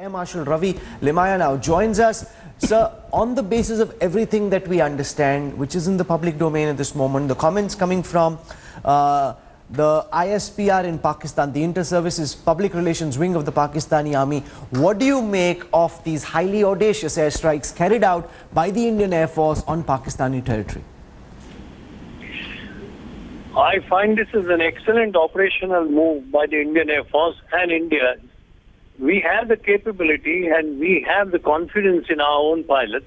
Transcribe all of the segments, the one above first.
Air Marshal Ravi Limaye now joins us. Sir, on the basis of everything that we understand, which is in the public domain at this moment, the comments coming from the ISPR in Pakistan, the Inter-Services Public Relations Wing of the Pakistani Army, what do you make of these highly audacious airstrikes carried out by the Indian Air Force on Pakistani territory? I find this is an excellent operational move by the Indian Air Force and India. We have the capability and we have the confidence in our own pilots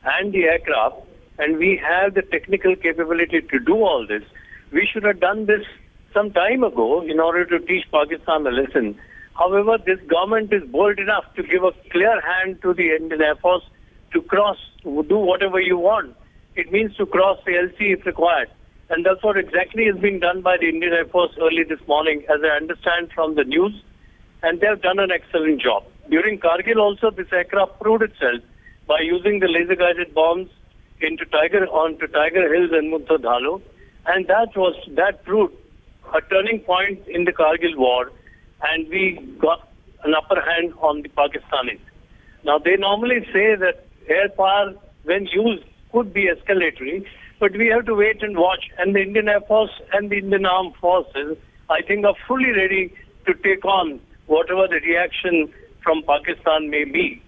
and the aircraft, and we have the technical capability to do all this. We should have done this some time ago in order to teach Pakistan a lesson. However, this government is bold enough to give a clear hand to the Indian Air Force to cross, do whatever you want. It means to cross the LC if required. And that's what exactly is being done by the Indian Air Force early this morning, as I understand from the news. And they have done an excellent job. During Kargil also, this aircraft proved itself by using the laser-guided bombs onto Tiger Hills and Mutha Dhalo. And that proved a turning point in the Kargil war. And we got an upper hand on the Pakistanis. Now, they normally say that air power, when used, could be escalatory. But we have to wait and watch. And the Indian Air Force and the Indian Armed Forces, I think, are fully ready to take on whatever the reaction from Pakistan may be.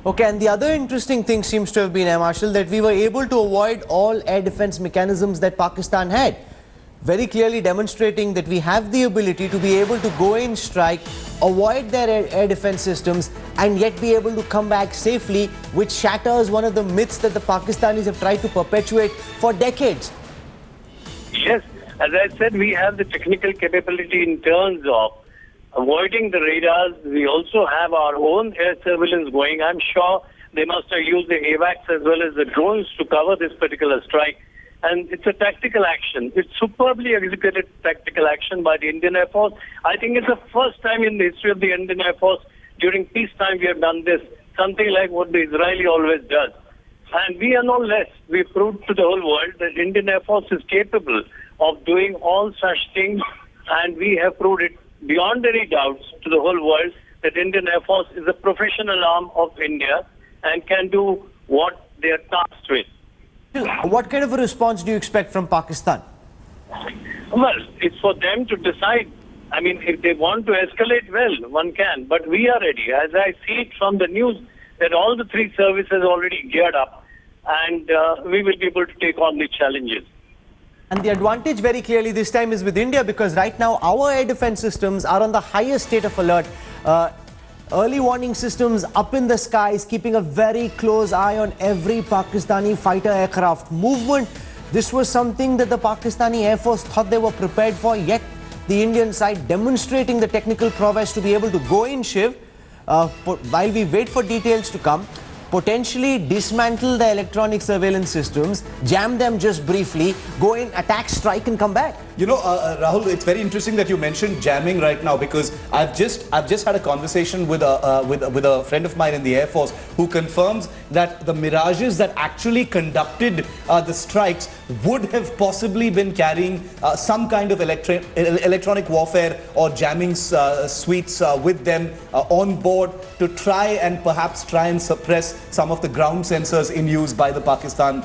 Okay, and the other interesting thing seems to have been, Air Marshal, that we were able to avoid all air defense mechanisms that Pakistan had. Very clearly demonstrating that we have the ability to be able to go in, strike, avoid their air defense systems, and yet be able to come back safely, which shatters one of the myths that the Pakistanis have tried to perpetuate for decades. Yes, as I said, we have the technical capability in terms of avoiding the radars. We also have our own air surveillance going. I'm sure they must have used the AWACS as well as the drones to cover this particular strike. And it's a tactical action. It's superbly executed tactical action by the Indian Air Force. I think it's the first time in the history of the Indian Air Force during peacetime we have done this, something like what the Israeli always does. And we are no less. We proved to the whole world that the Indian Air Force is capable of doing all such things, and we have proved it beyond any doubts to the whole world that Indian Air Force is a professional arm of India and can do what they are tasked with. What kind of a response do you expect from Pakistan? Well, it's for them to decide. I mean, if they want to escalate, well, one can. But we are ready. As I see it from the news, that all the three services already geared up, and we will be able to take on the challenges. And the advantage very clearly this time is with India, because right now our air defense systems are on the highest state of alert. Early warning systems up in the skies, keeping a very close eye on every Pakistani fighter aircraft movement. This was something that the Pakistani Air Force thought they were prepared for, yet the Indian side demonstrating the technical prowess to be able to go in, Shiv, while we wait for details to come, potentially dismantle the electronic surveillance systems, jam them just briefly, go in, attack, strike and come back. You know, Rahul, it's very interesting that you mentioned jamming right now, because I've just had a conversation with a friend of mine in the Air Force who confirms that the Mirages that actually conducted the strikes would have possibly been carrying some kind of electronic warfare or jamming suites with them on board to try and suppress some of the ground sensors in use by the Pakistan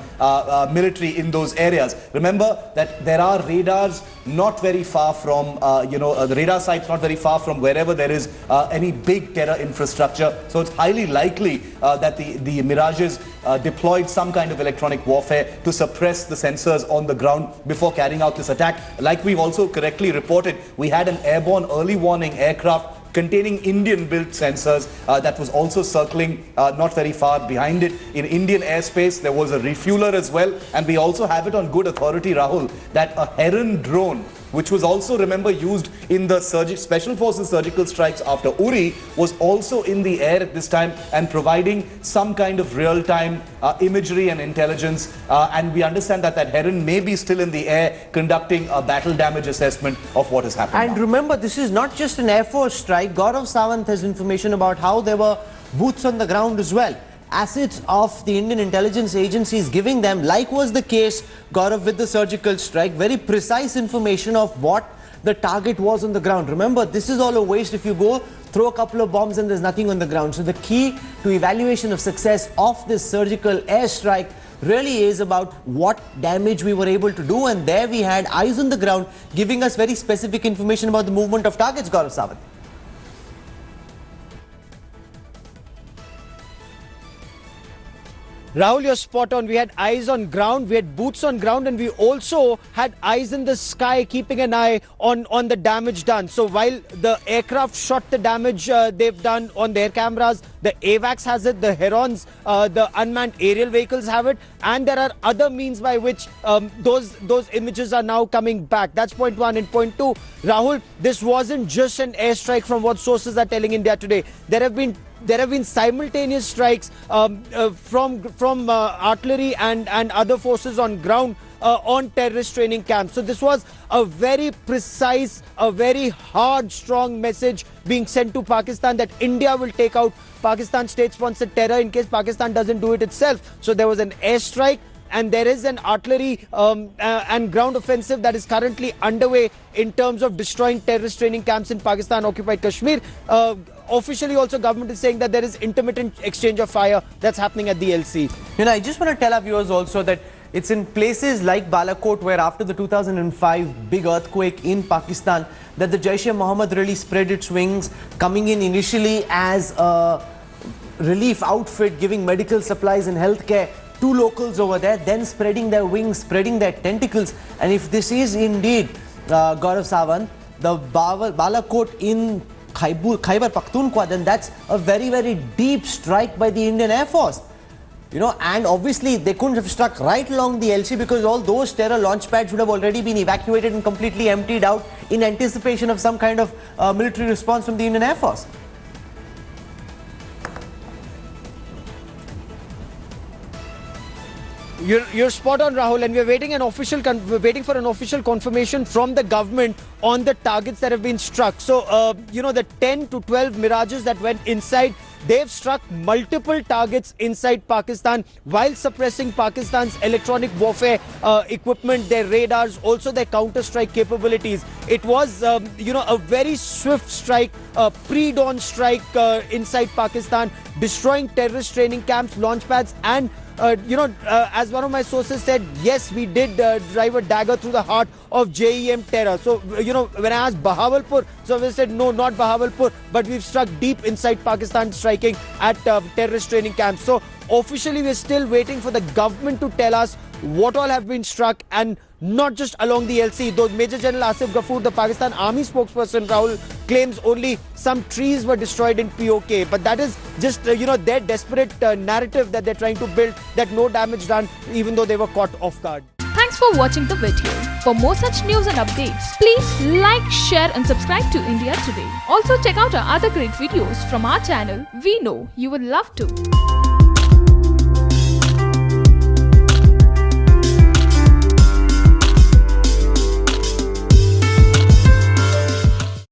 military in those areas. Remember that there are radars not very far from, the radar sites not very far from wherever there is any big terror infrastructure. So it's highly likely that the Mirages deployed some kind of electronic warfare to suppress the sensors on the ground before carrying out this attack. Like we've also correctly reported, we had an airborne early warning aircraft containing Indian-built sensors that was also circling not very far behind it in Indian airspace. There was a refueler as well, and we also have it on good authority, Rahul, that a Heron drone, which was also, remember, used in the Special Forces surgical strikes after Uri, was also in the air at this time and providing some kind of real-time imagery and intelligence. And we understand that Heron may be still in the air conducting a battle damage assessment of what has happened. And remember, this is not just an Air Force strike. Gaurav Sawant has information about how there were boots on the ground as well. Assets of the Indian intelligence agencies giving them, like was the case, Gaurav, with the surgical strike, very precise information of what the target was on the ground. Remember, this is all a waste if you go throw a couple of bombs and there's nothing on the ground. So the key to evaluation of success of this surgical airstrike really is about what damage we were able to do, and there we had eyes on the ground giving us very specific information about the movement of targets, Gaurav Sawant. Rahul, you're spot on. We had eyes on ground, we had boots on ground, and we also had eyes in the sky keeping an eye on the damage done. So while the aircraft shot the damage they've done on their cameras, the AWACS has it, the Herons, the unmanned aerial vehicles have it, and there are other means by which those images are now coming back. That's point one. And point two, Rahul, this wasn't just an airstrike from what sources are telling India today. There have been simultaneous strikes from artillery and other forces on ground on terrorist training camps. So this was a very precise, a very hard, strong message being sent to Pakistan that India will take out Pakistan state-sponsored terror in case Pakistan doesn't do it itself. So there was an airstrike, and there is an artillery and ground offensive that is currently underway in terms of destroying terrorist training camps in Pakistan-occupied Kashmir. Officially also, government is saying that there is intermittent exchange of fire that's happening at the LC. You know, I just want to tell our viewers also that it's in places like Balakot, where after the 2005 big earthquake in Pakistan, that the Jaish-e-Mohammed really spread its wings, coming in initially as a relief outfit, giving medical supplies and healthcare to locals over there, then spreading their wings, spreading their tentacles. And if this is indeed, Gaurav Sawant, the Balakot in Khyber Pakhtunkhwa, then that's a very, very deep strike by the Indian Air Force. You know, and obviously they couldn't have struck right along the LC because all those terror launch pads would have already been evacuated and completely emptied out in anticipation of some kind of military response from the Indian Air Force. You're spot on, Rahul, and we're waiting for an official confirmation from the government on the targets that have been struck. So, you know, the 10 to 12 Mirages that went inside, they've struck multiple targets inside Pakistan while suppressing Pakistan's electronic warfare equipment, their radars, also their counter-strike capabilities. It was, you know, a very swift strike, pre-dawn strike inside Pakistan, destroying terrorist training camps, launch pads, and you know, as one of my sources said, yes, we did drive a dagger through the heart of JEM terror. So, you know, when I asked Bahawalpur, so they said, no, not Bahawalpur, but we've struck deep inside Pakistan, striking at terrorist training camps. So, officially, we're still waiting for the government to tell us what all have been struck, and not just along the LC. Though Major General Asif Ghafoor, the Pakistan Army spokesperson, Rahul, claims only some trees were destroyed in POK. But that is just, you know, their desperate narrative that they're trying to build, that no damage done, even though they were caught off guard. Thanks for watching the video. For more such news and updates, please like, share and subscribe to India Today. Also check out our other great videos from our channel. We know you will love to.